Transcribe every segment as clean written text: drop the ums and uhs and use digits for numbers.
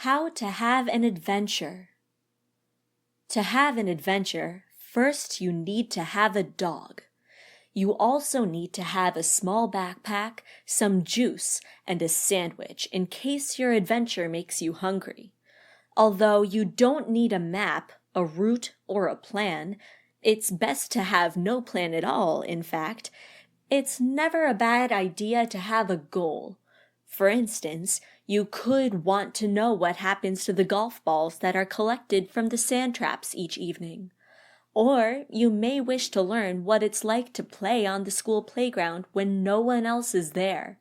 How to have an adventure. To have an adventure, first you need to have a dog. You also need to have a small backpack, some juice, and a sandwich in case your adventure makes you hungry. Although you don't need a map, a route, or a plan, it's best to have no plan at all, in fact. It's never a bad idea to have a goal. For instance, you could want to know what happens to the golf balls that are collected from the sand traps each evening. Or you may wish to learn what it's like to play on the school playground when no one else is there.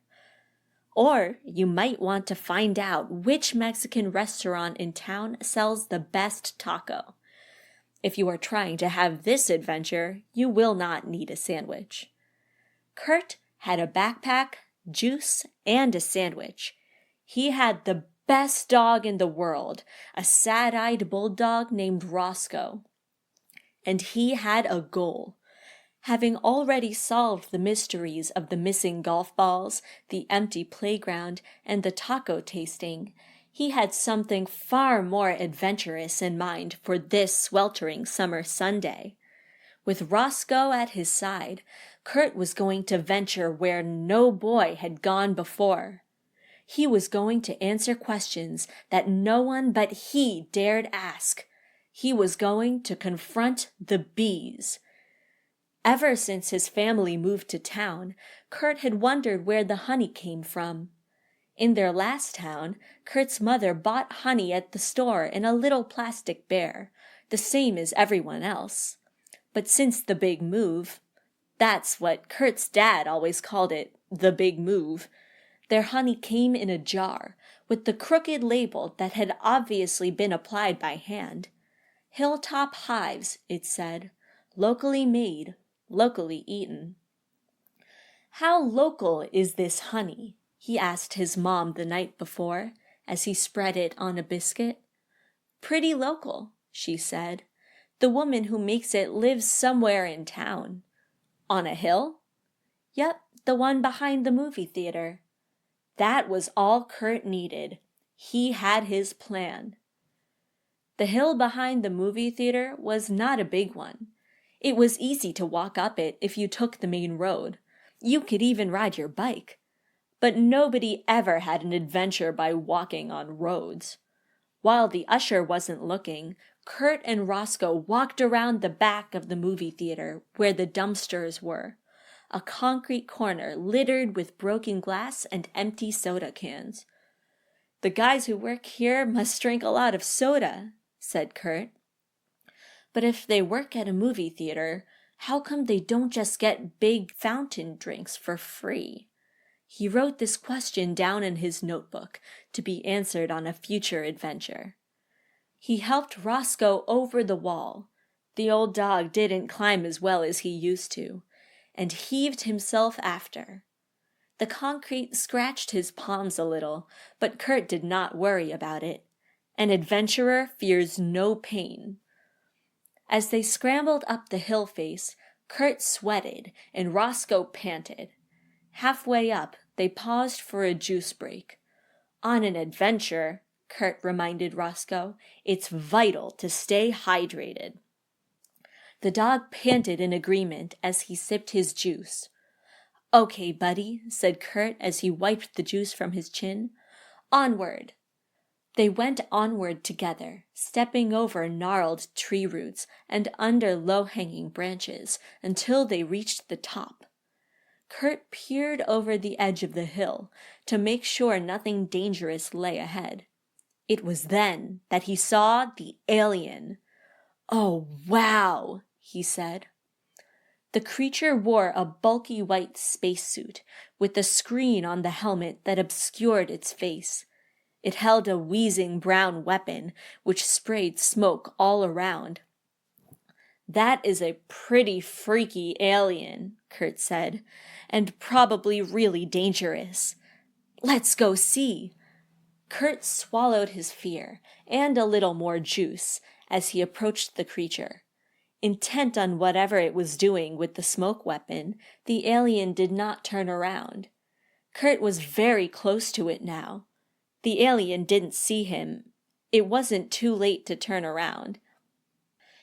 Or you might want to find out which Mexican restaurant in town sells the best taco. If you are trying to have this adventure, you will not need a sandwich. Kurt had a backpack, juice, and a sandwich. He had the best dog in the world, a sad-eyed bulldog named Roscoe. And he had a goal. Having already solved the mysteries of the missing golf balls, the empty playground, and the taco tasting, he had something far more adventurous in mind for this sweltering summer Sunday. With Roscoe at his side, Kurt was going to venture where no boy had gone before. He was going to answer questions that no one but he dared ask. He was going to confront the bees. Ever since his family moved to town, Kurt had wondered where the honey came from. In their last town, Kurt's mother bought honey at the store in a little plastic bear, the same as everyone else. But since the big move, that's what Kurt's dad always called it, the big move, their honey came in a jar, with the crooked label that had obviously been applied by hand. Hilltop Hives, it said, locally made, locally eaten. How local is this honey? He asked his mom the night before, as he spread it on a biscuit. Pretty local, she said. The woman who makes it lives somewhere in town. On a hill? Yep, the one behind the movie theater. That was all Kurt needed. He had his plan. The hill behind the movie theater was not a big one. It was easy to walk up it if you took the main road. You could even ride your bike. But nobody ever had an adventure by walking on roads. While the usher wasn't looking, Kurt and Roscoe walked around the back of the movie theater where the dumpsters were, a concrete corner littered with broken glass and empty soda cans. The guys who work here must drink a lot of soda, said Kurt. But if they work at a movie theater, how come they don't just get big fountain drinks for free? He wrote this question down in his notebook to be answered on a future adventure. He helped Roscoe over the wall. The old dog didn't climb as well as he used to, and heaved himself after. The concrete scratched his palms a little, but Kurt did not worry about it. An adventurer fears no pain. As they scrambled up the hill face, Kurt sweated and Roscoe panted. Halfway up, they paused for a juice break. On an adventure, Kurt reminded Roscoe, it's vital to stay hydrated. The dog panted in agreement as he sipped his juice. Okay, buddy, said Kurt as he wiped the juice from his chin. Onward. They went onward together, stepping over gnarled tree roots and under low-hanging branches until they reached the top. Kurt peered over the edge of the hill to make sure nothing dangerous lay ahead. It was then that he saw the alien. Oh, wow, he said. The creature wore a bulky white spacesuit with a screen on the helmet that obscured its face. It held a wheezing brown weapon which sprayed smoke all around. That is a pretty freaky alien, Kurt said, and probably really dangerous. Let's go see. Kurt swallowed his fear and a little more juice as he approached the creature. Intent on whatever it was doing with the smoke weapon, the alien did not turn around. Kurt was very close to it now. The alien didn't see him, it wasn't too late to turn around.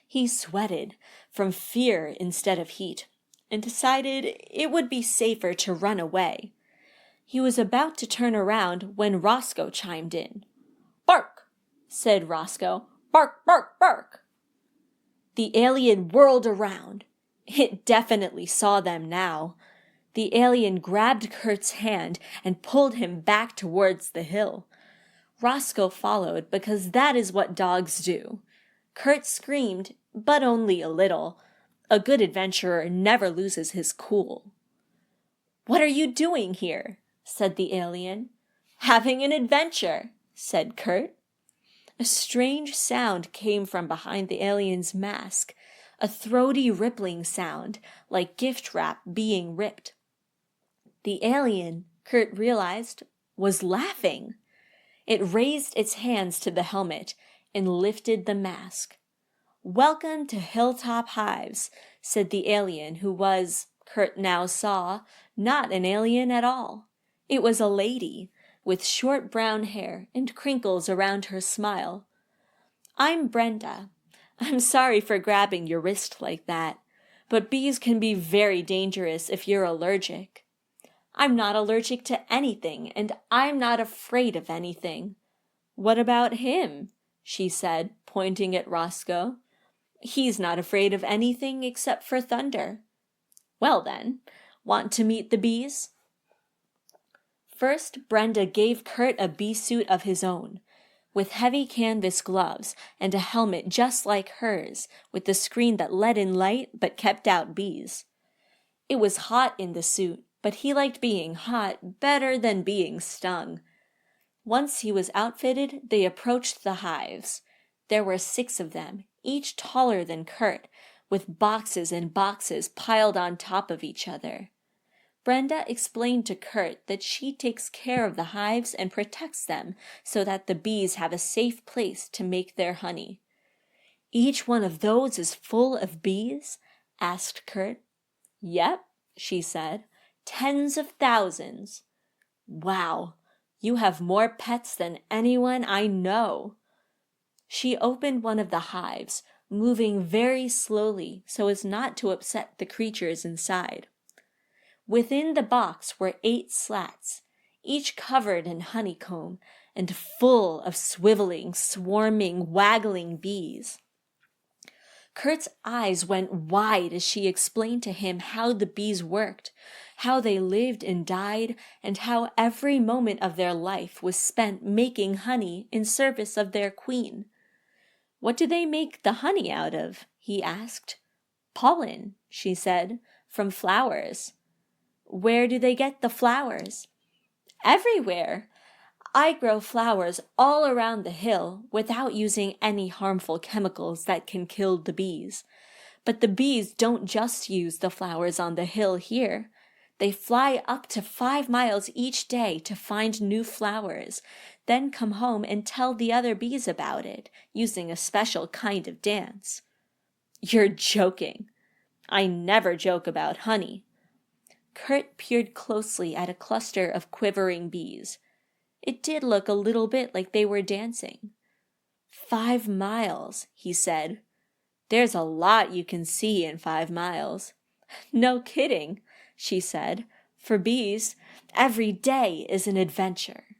He sweated from fear instead of heat, and decided it would be safer to run away. He was about to turn around when Roscoe chimed in. "Bark!" said Roscoe. "Bark, bark, bark!" The alien whirled around. It definitely saw them now. The alien grabbed Kurt's hand and pulled him back towards the hill. Roscoe followed because that is what dogs do. Kurt screamed, but only a little. A good adventurer never loses his cool. "What are you doing here?" said the alien. "Having an adventure," said Kurt. A strange sound came from behind the alien's mask, a throaty rippling sound, like gift wrap being ripped. The alien, Kurt realized, was laughing. It raised its hands to the helmet and lifted the mask. "Welcome to Hilltop Hives," said the alien, who was, Kurt now saw, not an alien at all. It was a lady, with short brown hair and crinkles around her smile. "I'm Brenda. I'm sorry for grabbing your wrist like that, but bees can be very dangerous if you're allergic." "I'm not allergic to anything, and I'm not afraid of anything." "What about him?" she said, pointing at Roscoe. "He's not afraid of anything except for thunder." "Well then, want to meet the bees?" First, Brenda gave Kurt a bee suit of his own, with heavy canvas gloves and a helmet just like hers, with the screen that let in light but kept out bees. It was hot in the suit, but he liked being hot better than being stung. Once he was outfitted, they approached the hives. There were 6 of them, each taller than Kurt, with boxes and boxes piled on top of each other. Brenda explained to Kurt that she takes care of the hives and protects them so that the bees have a safe place to make their honey. "Each one of those is full of bees?" asked Kurt. "Yep," she said. "Tens of thousands." "Wow, you have more pets than anyone I know." She opened one of the hives, moving very slowly so as not to upset the creatures inside. Within the box were 8 slats, each covered in honeycomb and full of swiveling, swarming, waggling bees. Kurt's eyes went wide as she explained to him how the bees worked, how they lived and died, and how every moment of their life was spent making honey in service of their queen. "What do they make the honey out of?" he asked. "Pollen," she said, "from flowers." "Where do they get the flowers?" "Everywhere. I grow flowers all around the hill without using any harmful chemicals that can kill the bees. But the bees don't just use the flowers on the hill here. They fly up to 5 miles each day to find new flowers, then come home and tell the other bees about it, using a special kind of dance." "You're joking." "I never joke about honey." Kurt peered closely at a cluster of quivering bees. It did look a little bit like they were dancing. 5 miles, he said. "There's a lot you can see in 5 miles. "No kidding," she said. "For bees, every day is an adventure."